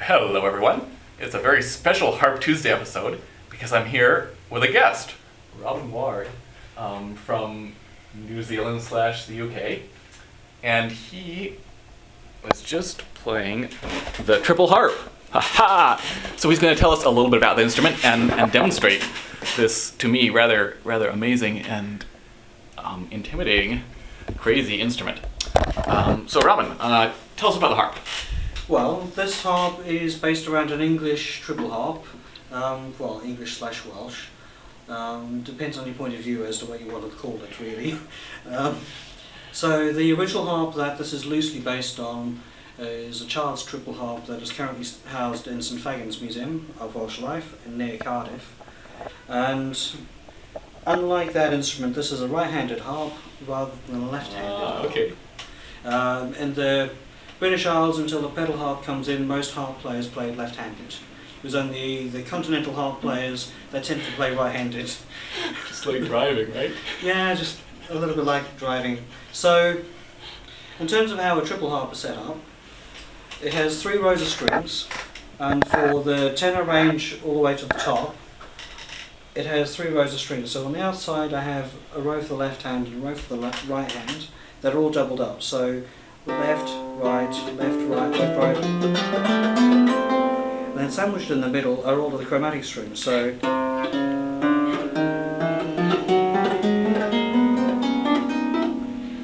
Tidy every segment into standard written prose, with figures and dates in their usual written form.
Hello everyone. It's a very special Harp Tuesday episode because I'm here with a guest, Robin Ward, from New Zealand / the UK, and he was just playing the Triple Harp. Ha! So he's going to tell us a little bit about the instrument and demonstrate this, to me, rather amazing and intimidating, crazy instrument. So Robin, tell us about the harp. Well, this harp is based around an English triple harp, well, English / Welsh. Depends on your point of view as to what you want to call it, really. So the original harp that this is loosely based on is a child's triple harp that is currently housed in St Fagans Museum of Welsh Life near Cardiff. And unlike that instrument, this is a right-handed harp rather than a left-handed. Okay. In the British Isles, until the pedal harp comes in, most harp players played left-handed. It was only the continental harp players that tend to play right-handed. Just like driving, right? Yeah, just a little bit like driving. So, in terms of how a triple harp is set up, it has 3 rows of strings, and for the tenor range all the way to the top, it has 3 rows of strings. So on the outside I have a row for the left hand and a row for the right hand that are all doubled up. So left, right, left, right, left, right. And then sandwiched in the middle are all of the chromatic strings. So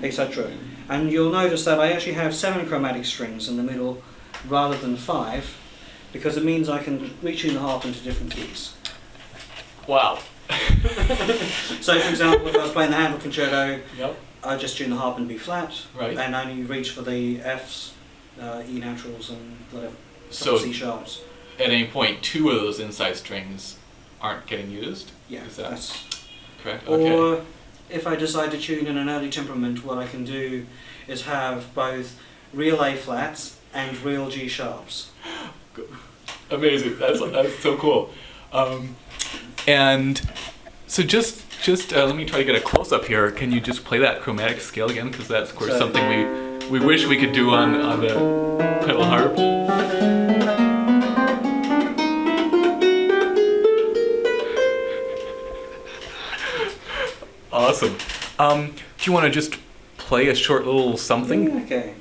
etc. And you'll notice that I actually have 7 chromatic strings in the middle rather than 5, because it means I can retune the harp into different keys. Wow. So for example, if I was playing the Handel Concerto, Yep. I just tune the harp in B flat, Right. and only reach for the Fs, E naturals, and whatever, So C sharps. at any point, 2 of those inside strings aren't getting used? Yeah, Is that that's. correct? Okay. Or if I decide to tune in an early temperament, what I can do is have both real A flats and real G sharps. Amazing. That's so cool. And so just let me try to get a close up here. Can you just play that chromatic scale again? Because that's of course So, something we wish we could do on the pedal harp. Awesome. Do you want to just play a short little something? Okay.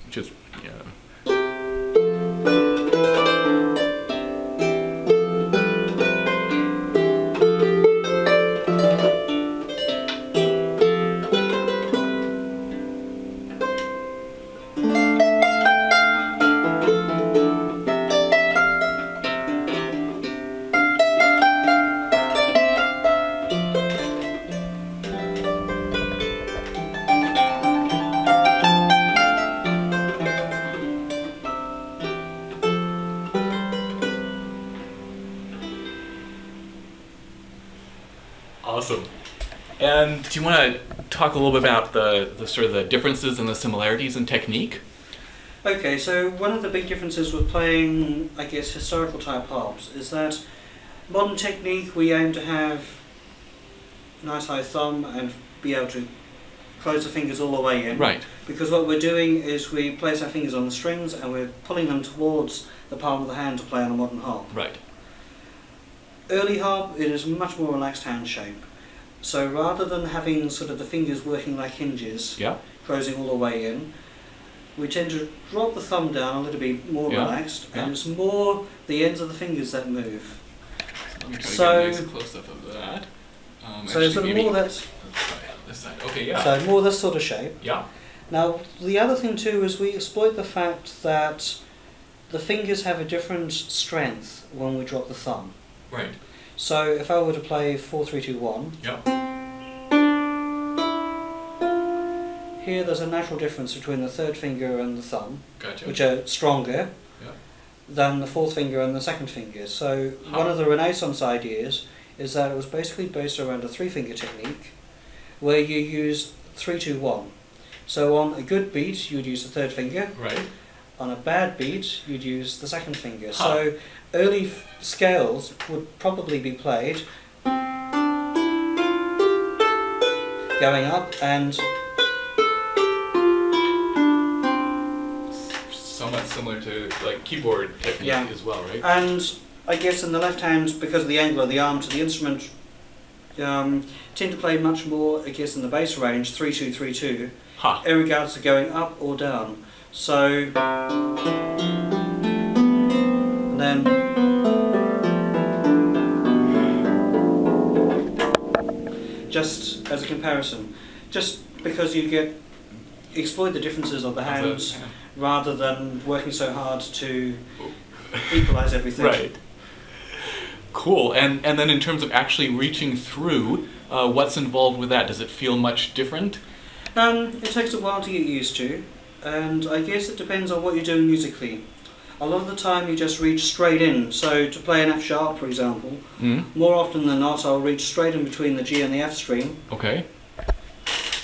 Just yeah. Awesome. And do you want to talk a little bit about the sort of the differences and the similarities in technique? Okay, so one of the big differences with playing, I guess, historical type harps is that modern technique we aim to have nice high thumb and be able to close the fingers all the way in. Right. Because what we're doing is we place our fingers on the strings and we're pulling them towards the palm of the hand to play on a modern harp. Right. Early harp, it is a much more relaxed hand shape. So rather than having sort of the fingers working like hinges, Yeah. closing all the way in, we tend to drop the thumb down a little bit more Yeah. relaxed, and Yeah. it's more the ends of the fingers that move. Let me try So- to get a nice close up of that. So sort of more that, Let's try this side. Okay. Yeah. so more this sort of shape. Yeah. Now the other thing too is we exploit the fact that the fingers have a different strength when we drop the thumb. Right. So if I were to play 4-3-2-1, Yeah. here there's a natural difference between the third finger and the thumb, Gotcha. which are stronger Yeah. than the fourth finger and the second finger. So one of the Renaissance ideas is that it was basically based around a 3-finger technique where you use 3-2-1. So on a good beat you'd use the third finger, Right. on a bad beat you'd use the second finger. Huh. So early scales would probably be played going up and So much similar to like keyboard technique as well, right? And I guess in the left hand, because of the angle of the arm to the instrument, tend to play much more, I guess, in the bass range, 3-2, 3-2, in regards to going up or down. So, and then, just as a comparison, just because you exploit the differences of the hands rather than working so hard to equalize everything. Right. Cool. And then in terms of actually reaching through, what's involved with that? Does it feel much different? It takes a while to get used to, and I guess it depends on what you're doing musically. A lot of the time you just reach straight in. So to play an F sharp, for example, more often than not I'll reach straight in between the G and the F string. Okay.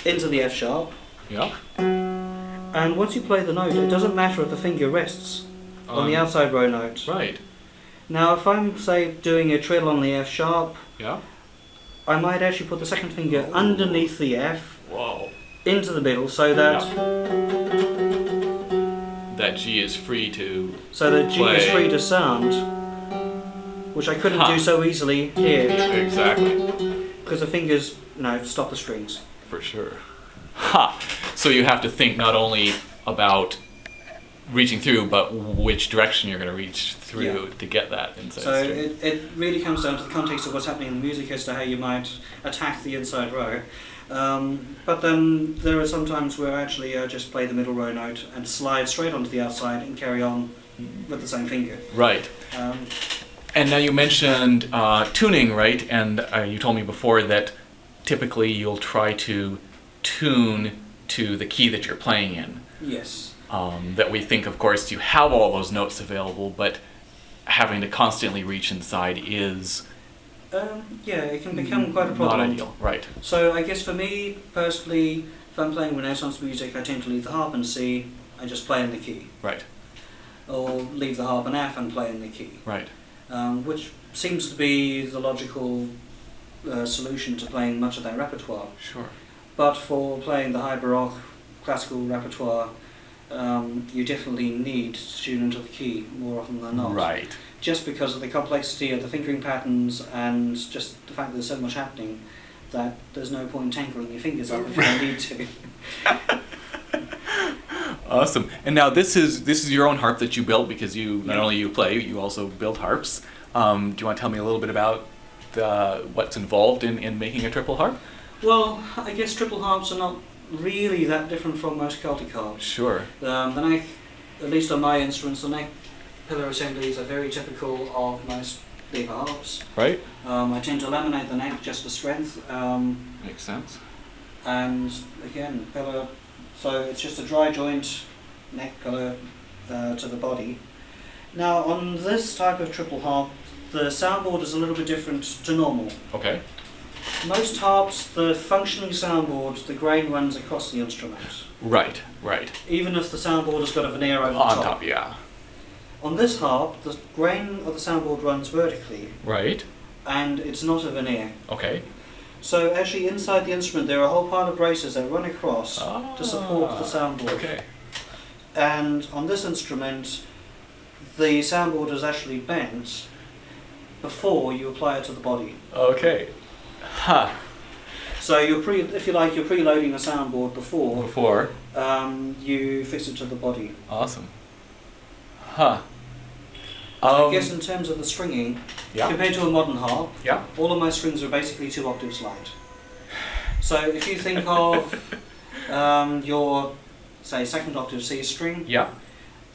Into the F sharp. Yeah. And once you play the note, it doesn't matter if the finger rests on the outside row note. Right. Now if I'm, say, doing a trill on the F sharp, I might actually put the second finger underneath the F into the middle so that that G is free to G is free to sound, which I couldn't do so easily here. Exactly. Because the fingers, stop the strings. For sure. So you have to think not only about reaching through, but which direction you're going to reach through to get that inside string. So it really comes down to the context of what's happening in the music as to how you might attack the inside row. But then there are some times where actually I just play the middle row note and slide straight onto the outside and carry on with the same finger. Right. And now you mentioned tuning, right? And you told me before that typically you'll try to tune to the key that you're playing in. Yes. That we think, of course, you have all those notes available, but having to constantly reach inside is... it can become quite a problem. Not ideal, right. So I guess for me, personally, if I'm playing Renaissance music, I tend to leave the harp in C and just play in the key. Right. Or leave the harp in F and play in the key. Right. Which seems to be the logical solution to playing much of that repertoire. Sure. But for playing the high Baroque classical repertoire, you definitely need to tune into the key more often than not. Right. Just because of the complexity of the fingering patterns and just the fact that there's so much happening that there's no point in tangling your fingers up if you don't need to. Awesome. And now this is your own harp that you built, because not only you play, you also build harps. Do you want to tell me a little bit about what's involved in making a triple harp? Well, I guess triple harps are not really that different from most Celtic harps. Sure. The neck, at least on my instruments, the neck pillar assemblies are very typical of most lever harps. Right. I tend to laminate the neck just for strength. Makes sense. And again, pillar, so it's just a dry joint neck pillar to the body. Now on this type of triple harp, the soundboard is a little bit different to normal. Okay. Most harps, the functioning soundboard, the grain runs across the instrument. Right, right. Even if the soundboard has got a veneer over the On top. top, yeah. On this harp, the grain of the soundboard runs vertically. Right. And it's not a veneer. Okay. So actually inside the instrument there are a whole pile of braces that run across to support the soundboard. Okay. And on this instrument, the soundboard is actually bent before you apply it to the body. Okay. So you're if you like, you're preloading the soundboard before you fix it to the body. Awesome. I guess in terms of the stringing, compared to a modern harp, all of my strings are basically 2 octaves light. So if you think of your, say, 2nd octave C string,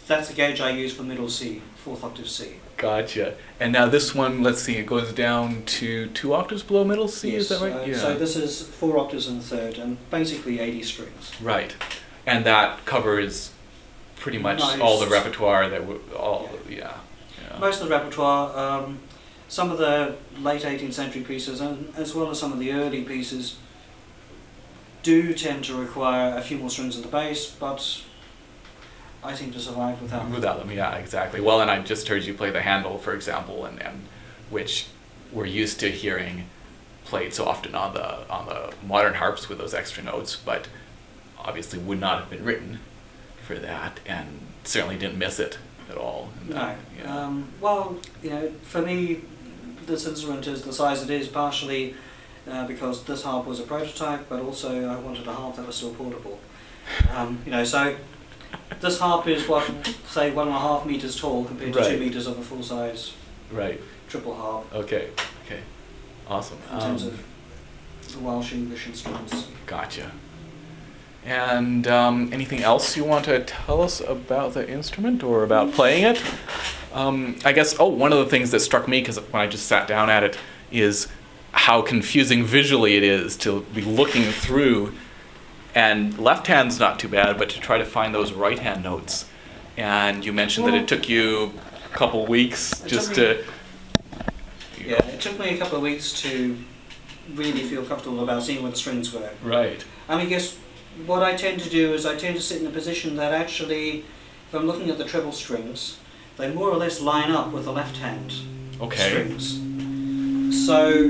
that's the gauge I use for middle C, 4th octave C. Gotcha. And now this one, let's see, it goes down to 2 octaves below middle C, yes, is that right? So this is 4 octaves in the 3rd, and basically 80 strings. Right. And that covers pretty much all the repertoire that Most of the repertoire, some of the late 18th century pieces, and as well as some of the early pieces, do tend to require a few more strings at the bass, but I seem to survive without them. Without them, yeah, exactly. Well, and I just heard you play the Handel, for example, and which we're used to hearing played so often on the modern harps with those extra notes, but obviously would not have been written for that, and certainly didn't miss it at all. No. Yeah. Well, for me, this instrument is the size it is partially because this harp was a prototype, but also I wanted a harp that was still portable. So this harp is say 1.5 meters tall compared to 2 meters of a full size Right. triple harp. Okay. Awesome. In terms of the Welsh English instruments. Gotcha. And anything else you want to tell us about the instrument or about playing it? I guess, one of the things that struck me, because when I just sat down at it, is how confusing visually it is to be looking through. And left hand's not too bad, but to try to find those right hand notes. And you mentioned that it took you a couple weeks just to... Yeah, it took me a couple of weeks to really feel comfortable about seeing where the strings were. Right. I guess what I tend to do is I tend to sit in a position that actually, if I'm looking at the treble strings, they more or less line up with the left hand strings. So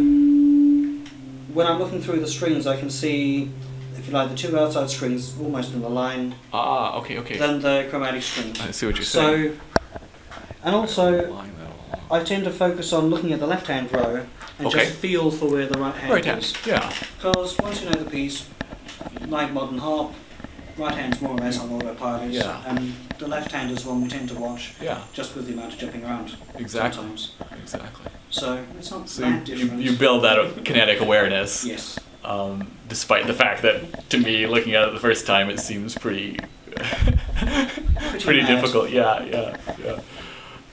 when I'm looking through the strings, I can see, if you like, the two outside strings almost in the line. Okay. Then the chromatic strings. I see what you're saying. And also, I tend to focus on looking at the left hand row and just feel for where the right hand is. Yeah. Because once you know the piece, like modern harp, right hand's more or less on autopilot, and the left hand is one we tend to watch, just with the amount of jumping around. Sometimes. Exactly. So it's not that different. You build that kinetic awareness. Yes. Despite the fact that, to me, looking at it the first time, it seems pretty difficult. Yeah.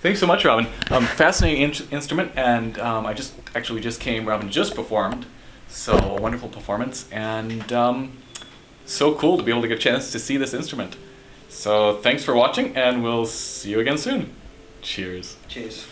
Thanks so much, Robin. Fascinating instrument, and Robin just performed, so a wonderful performance, and so cool to be able to get a chance to see this instrument. So thanks for watching, and we'll see you again soon. Cheers. Cheers.